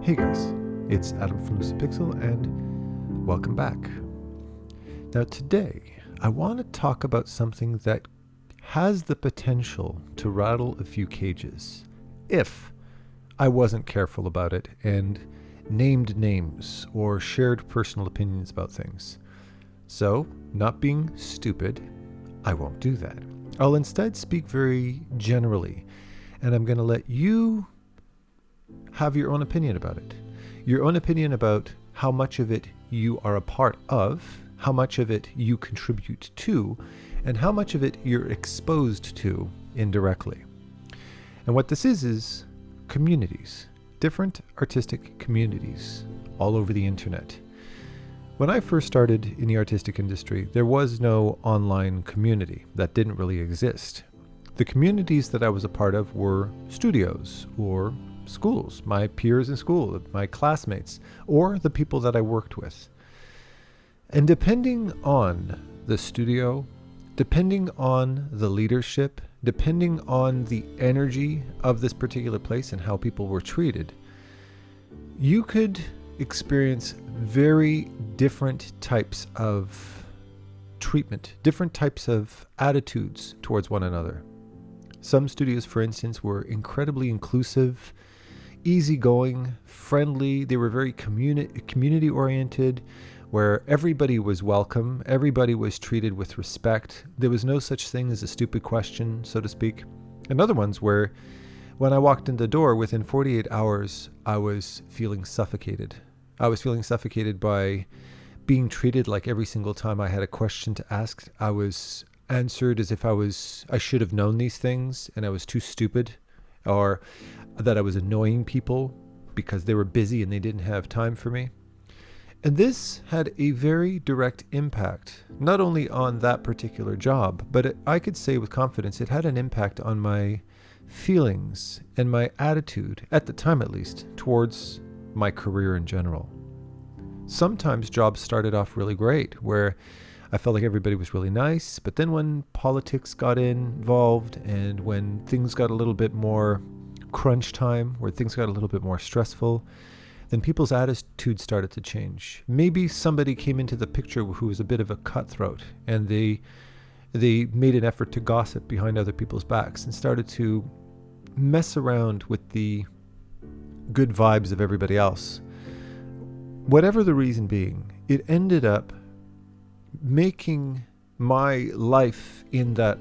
Hey guys, it's Adam from Lucid Pixel and welcome back. Now today I want to talk about something that has the potential to rattle a few cages if I wasn't careful about it and named names or shared personal opinions about things. So, not being stupid, I won't do that. I'll instead speak very generally, and I'm going to let you have your own opinion about it. Your own opinion about how much of it you are a part of, how much of it you contribute to, and how much of it you're exposed to indirectly. And what this is communities, different artistic communities all over the internet. When I first started in the artistic industry, there was no online community. That didn't really exist. The communities that I was a part of were studios or schools, my peers in school, my classmates, or the people that I worked with. And depending on the studio, depending on the leadership, depending on the energy of this particular place and how people were treated, you could experience very different types of treatment, different types of attitudes towards one another. Some studios, for instance, were incredibly inclusive, easygoing, friendly. They were very community oriented, where everybody was welcome, everybody was treated with respect. There was no such thing as a stupid question, so to speak. And other ones where when I walked in the door, within 48 hours, I was feeling suffocated. I was feeling suffocated by being treated like every single time I had a question to ask, I was answered as if I should have known these things and I was too stupid, or that I was annoying people because they were busy and they didn't have time for me. And this had a very direct impact, not only on that particular job, but I could say with confidence it had an impact on my feelings and my attitude, at the time at least, towards my career in general. Sometimes jobs started off really great, where I felt like everybody was really nice, but then when politics got involved and when things got a little bit more crunch time, where things got a little bit more stressful, then people's attitudes started to change. Maybe somebody came into the picture who was a bit of a cutthroat, and they made an effort to gossip behind other people's backs and started to mess around with the good vibes of everybody else. Whatever the reason being, it ended up making my life in that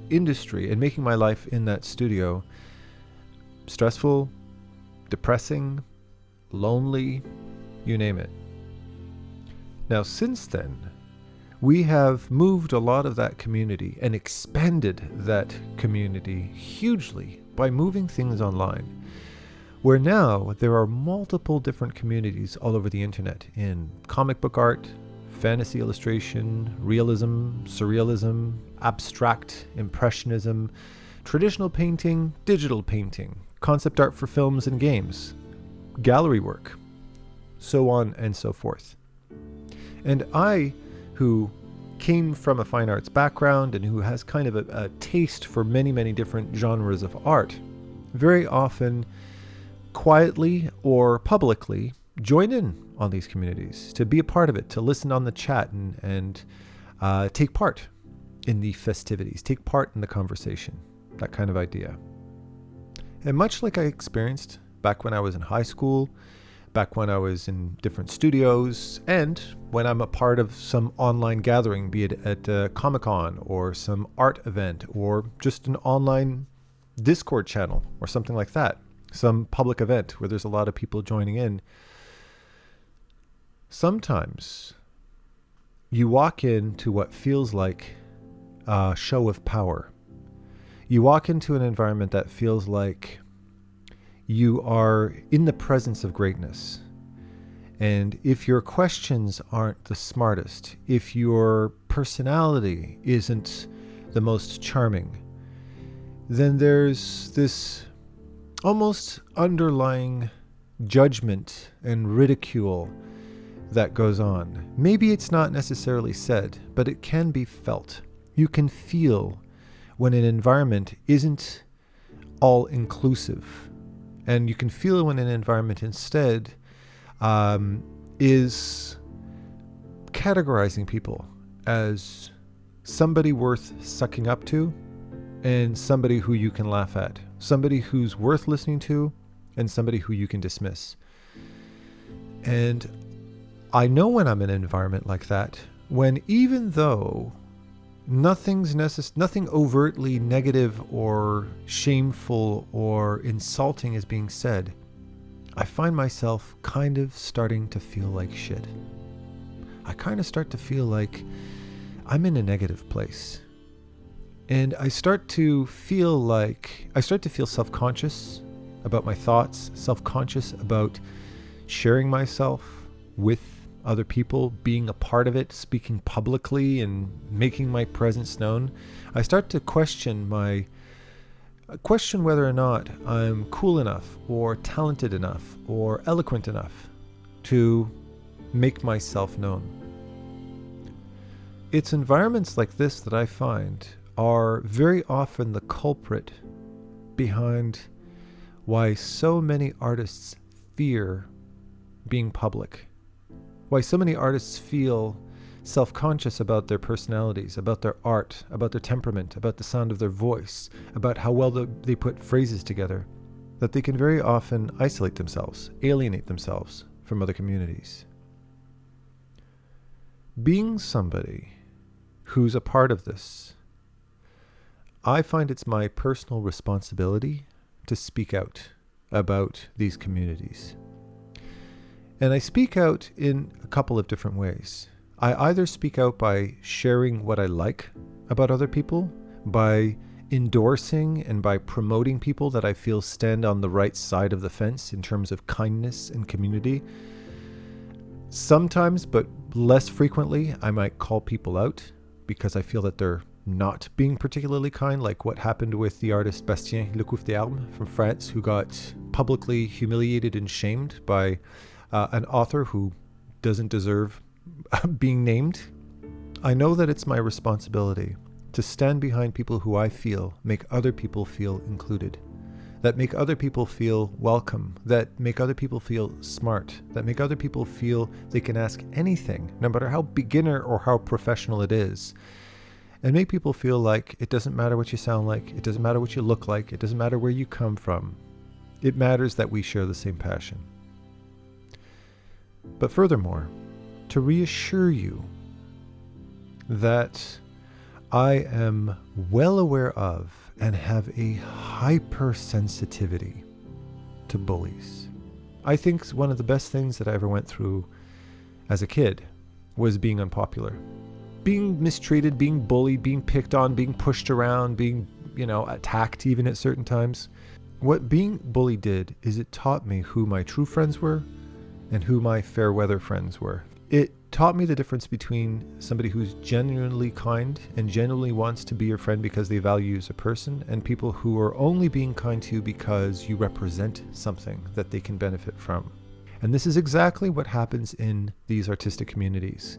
industry and making my life in that studio stressful, depressing, lonely, you name it. Now, since then, we have moved a lot of that community and expanded that community hugely by moving things online, where now there are multiple different communities all over the internet in comic book art, fantasy illustration, realism, surrealism, abstract, impressionism, traditional painting, digital painting, concept art for films and games, gallery work, so on and so forth. And I, who came from a fine arts background and who has kind of a taste for many, many different genres of art, very often quietly or publicly join in on these communities, to be a part of it, to listen on the chat and take part in the festivities, take part in the conversation, that kind of idea. And much like I experienced back when I was in high school, back when I was in different studios, and when I'm a part of some online gathering, be it at a Comic-Con or some art event or just an online Discord channel or something like that, some public event where there's a lot of people joining in. Sometimes you walk into what feels like a show of power. You walk into an environment that feels like you are in the presence of greatness. And if your questions aren't the smartest, if your personality isn't the most charming, then there's this almost underlying judgment and ridicule that goes on. Maybe it's not necessarily said, but it can be felt. You can feel when an environment isn't all inclusive And you can feel when an environment instead is categorizing people as somebody worth sucking up to and somebody who you can laugh at, somebody who's worth listening to and somebody who you can dismiss. And I know when I'm in an environment like that, when even though nothing overtly negative or shameful or insulting is being said, I find myself kind of starting to feel like shit. I kind of start to feel like I'm in a negative place. And I start to feel self-conscious about my thoughts, self-conscious about sharing myself with other people, being a part of it, speaking publicly and making my presence known. I start to question whether or not I'm cool enough or talented enough or eloquent enough to make myself known. It's environments like this that I find are very often the culprit behind why so many artists fear being public, why so many artists feel self-conscious about their personalities, about their art, about their temperament, about the sound of their voice, about how well they put phrases together, that they can very often isolate themselves, alienate themselves from other communities. Being somebody who's a part of this, I find it's my personal responsibility to speak out about these communities. And I speak out in a couple of different ways. I either speak out by sharing what I like about other people, by endorsing and by promoting people that I feel stand on the right side of the fence in terms of kindness and community. Sometimes, but less frequently, I might call people out because I feel that they're not being particularly kind, like what happened with the artist Bastien Lecouf d'Armes from France, who got publicly humiliated and shamed by an author who doesn't deserve being named. I know that it's my responsibility to stand behind people who I feel make other people feel included, that make other people feel welcome, that make other people feel smart, that make other people feel they can ask anything, no matter how beginner or how professional it is, and make people feel like it doesn't matter what you sound like, it doesn't matter what you look like, it doesn't matter where you come from. It matters that we share the same passion. But furthermore, to reassure you that I am well aware of and have a hypersensitivity to bullies. I think one of the best things that I ever went through as a kid was being unpopular. Being mistreated, being bullied, being picked on, being pushed around, being, attacked even at certain times. What being bullied did is it taught me who my true friends were and who my fair weather friends were. It taught me the difference between somebody who's genuinely kind and genuinely wants to be your friend because they value you as a person, and people who are only being kind to you because you represent something that they can benefit from. And this is exactly what happens in these artistic communities.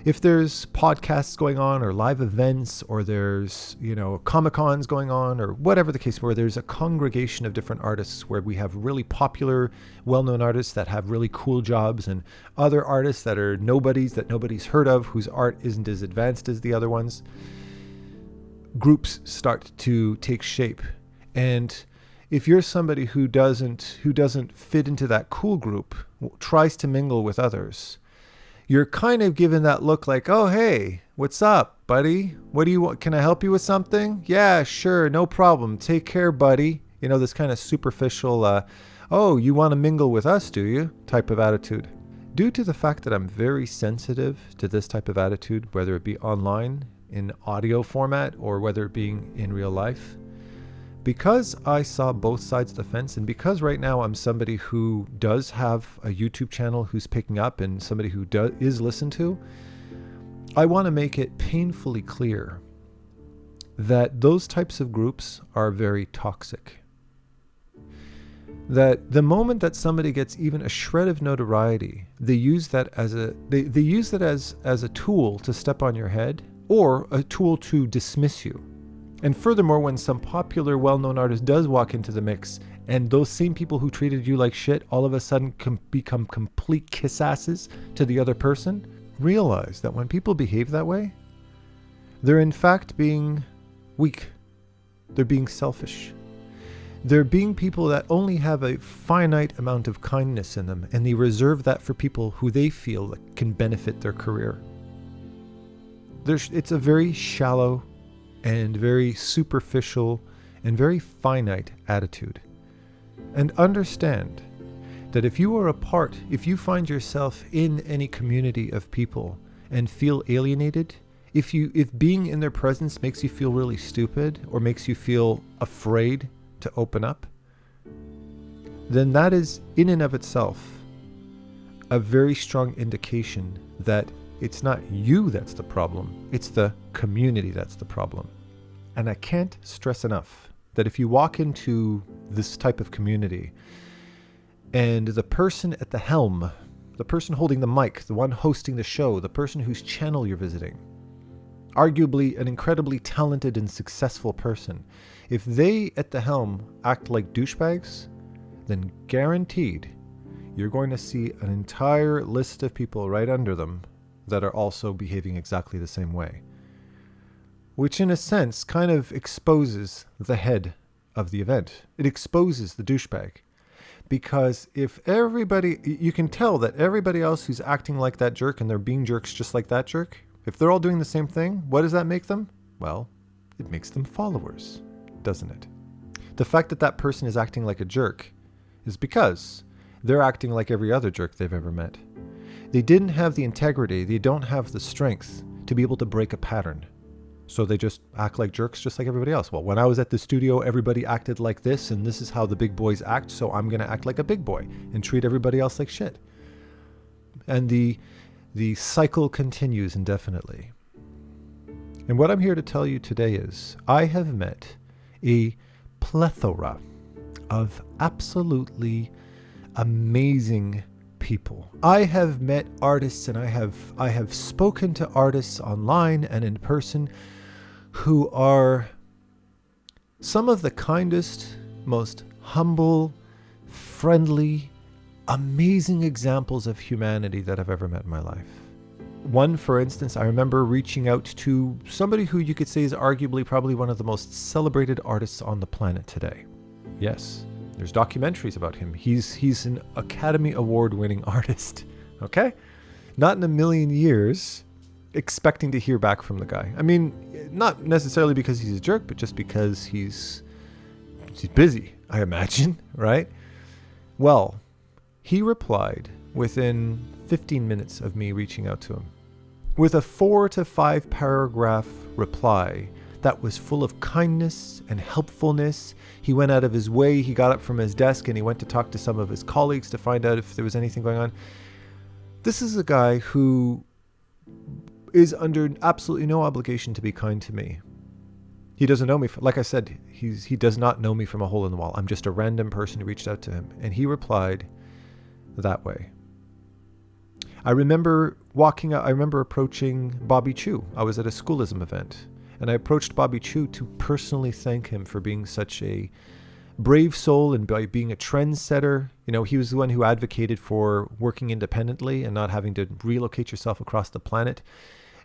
If there's podcasts going on or live events or there's, Comic-Cons going on or whatever the case, where there's a congregation of different artists where we have really popular, well-known artists that have really cool jobs and other artists that are nobodies that nobody's heard of, whose art isn't as advanced as the other ones, groups start to take shape. And if you're somebody who doesn't fit into that cool group, tries to mingle with others, you're kind of given that look like, oh, hey, what's up, buddy? What do you want? Can I help you with something? Yeah, sure, no problem. Take care, buddy. This kind of superficial, oh, you want to mingle with us, do you? Type of attitude. Due to the fact that I'm very sensitive to this type of attitude, whether it be online, in audio format, or whether it being in real life, because I saw both sides of the fence, and because right now I'm somebody who does have a YouTube channel who's picking up and somebody who is listened to, I want to make it painfully clear that those types of groups are very toxic. That the moment that somebody gets even a shred of notoriety, they use that as a tool to step on your head or a tool to dismiss you. And furthermore, when some popular, well-known artist does walk into the mix And those same people who treated you like shit all of a sudden become complete kiss asses to the other person. Realize that when people behave that way, they're in fact being weak. They're being selfish. They're being people that only have a finite amount of kindness in them, and they reserve that for people who they feel can benefit their career. It's a very shallow and very superficial and very finite attitude. And understand that if you find yourself in any community of people and feel alienated, if being in their presence makes you feel really stupid or makes you feel afraid to open up, then that is in and of itself a very strong indication that it's not you that's the problem, it's the community that's the problem. And I can't stress enough that if you walk into this type of community and the person at the helm, the person holding the mic, the one hosting the show, the person whose channel you're visiting, arguably an incredibly talented and successful person, if they at the helm act like douchebags, then guaranteed you're going to see an entire list of people right under them that are also behaving exactly the same way. Which in a sense kind of exposes the head of the event. It exposes the douchebag. Because if everybody, you can tell that everybody else who's acting like that jerk and they're being jerks just like that jerk, if they're all doing the same thing, what does that make them? Well, it makes them followers, doesn't it? The fact that that person is acting like a jerk is because they're acting like every other jerk they've ever met. They didn't have the integrity, they don't have the strength to be able to break a pattern. So they just act like jerks just like everybody else. Well, when I was at the studio, everybody acted like this, and this is how the big boys act, so I'm going to act like a big boy and treat everybody else like shit. And the cycle continues indefinitely. And what I'm here to tell you today is I have met a plethora of absolutely amazing people. I have met artists and I have spoken to artists online and in person who are some of the kindest, most humble, friendly, amazing examples of humanity that I've ever met in my life. One, for instance, I remember reaching out to somebody who you could say is arguably probably one of the most celebrated artists on the planet today. Yes, there's documentaries about him. He's an Academy Award-winning artist, okay? Not in a million years expecting to hear back from the guy. I mean, not necessarily because he's a jerk, but just because he's busy, I imagine, right? Well, he replied within 15 minutes of me reaching out to him with a 4 to 5 paragraph reply that was full of kindness and helpfulness. He went out of his way. He got up from his desk and he went to talk to some of his colleagues to find out if there was anything going on. This is a guy who is under absolutely no obligation to be kind to me. He doesn't know me. Like I said, he does not know me from a hole in the wall. I'm just a random person who reached out to him. And he replied that way. I remember approaching Bobby Chiu. I was at a schoolism event. And I approached Bobby Chiu to personally thank him for being such a brave soul and by being a trendsetter. You know, he was the one who advocated for working independently and not having to relocate yourself across the planet.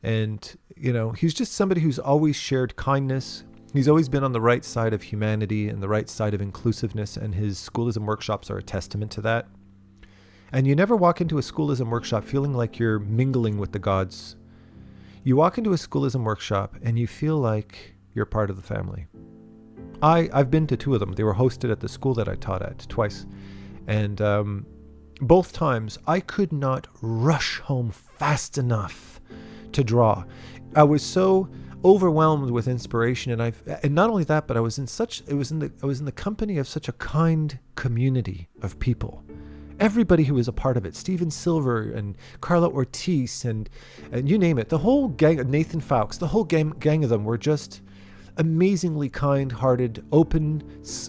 And, you know, he's just somebody who's always shared kindness. He's always been on the right side of humanity and the right side of inclusiveness, and his schoolism workshops are a testament to that. And you never walk into a schoolism workshop feeling like you're mingling with the gods. You walk into a schoolism workshop and you feel like you're part of the family. I've been to 2 of them. They were hosted at the school that I taught at twice. And both times I could not rush home fast enough to draw. I was so overwhelmed with inspiration, and not only that, but I was in the company of such a kind community of people. Everybody who was a part of it, Steven Silver and Carla Ortiz and you name it, the whole gang, Nathan Fowkes, the whole gang of them were just amazingly kind-hearted, open.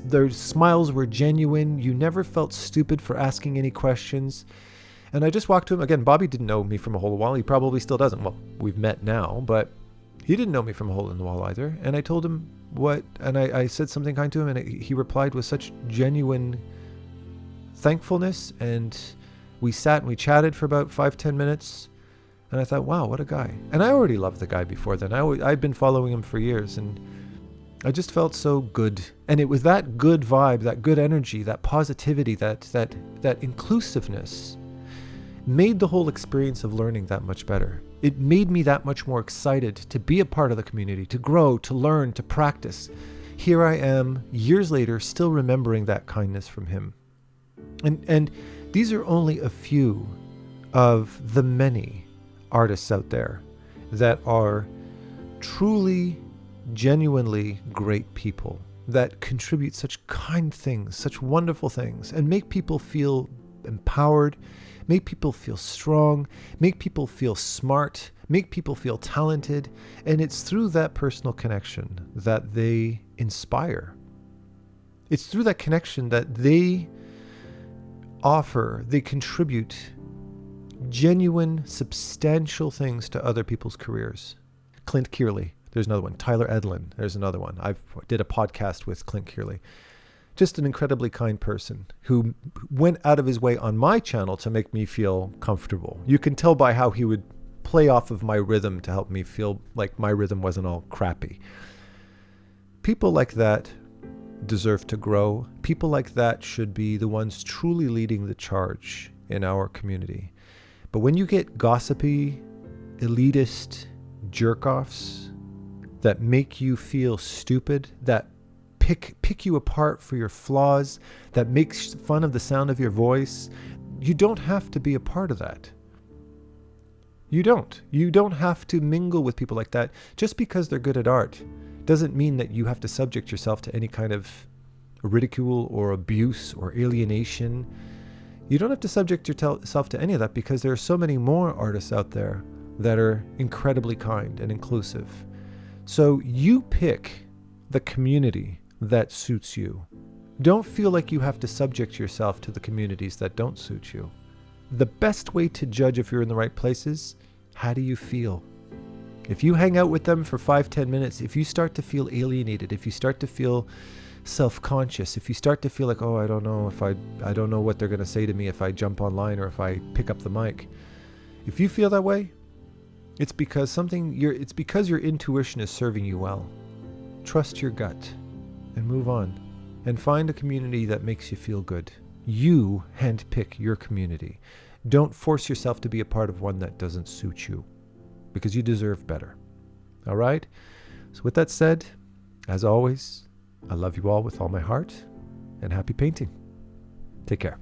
Their smiles were genuine. You never felt stupid for asking any questions. And I just walked to him. Again, Bobby didn't know me from a whole while. He probably still doesn't. Well, we've met now, but He didn't know me from a hole in the wall either. And I told him I said something kind to him, and he replied with such genuine thankfulness. And we sat and we chatted for about 5-10 minutes. And I thought, wow, what a guy. And I already loved the guy before then. I'd been following him for years, and I just felt so good. And it was that good vibe, that good energy, that positivity, that inclusiveness made the whole experience of learning that much better. It made me that much more excited to be a part of the community, to grow, to learn, to practice. Here I am, years later, still remembering that kindness from him. And these are only a few of the many artists out there that are truly, genuinely great people that contribute such kind things, such wonderful things, and make people feel empowered, make people feel strong, make people feel smart, make people feel talented. And it's through that personal connection that they inspire. It's through that connection that they contribute genuine, substantial things to other people's careers. Clint Cearley, there's another one. Tyler Edlin, there's another one. I did a podcast with Clint Cearley. Just an incredibly kind person who went out of his way on my channel to make me feel comfortable. You can tell by how he would play off of my rhythm to help me feel like my rhythm wasn't all crappy. People like that deserve to grow. People like that should be the ones truly leading the charge in our community. But when you get gossipy, elitist jerk-offs that make you feel stupid, that pick you apart for your flaws, that makes fun of the sound of your voice, you don't have to be a part of that. You don't have to mingle with people like that. Just because they're good at art doesn't mean that you have to subject yourself to any kind of ridicule or abuse or alienation. You don't have to subject yourself to any of that, because there are so many more artists out there that are incredibly kind and inclusive. So you pick the community that suits you. Don't feel like you have to subject yourself to the communities that don't suit you. The best way to judge if you're in the right place is, how do you feel? If you hang out with them for 5-10 minutes, if you start to feel alienated, if you start to feel self-conscious, if you start to feel like, oh, I don't know what they're going to say to me if I jump online or if I pick up the mic. If you feel that way, it's because your intuition is serving you well. Trust your gut and move on, and find a community that makes you feel good. You handpick your community. Don't force yourself to be a part of one that doesn't suit you, because you deserve better. All right? So with that said, as always, I love you all with all my heart, and happy painting. Take care.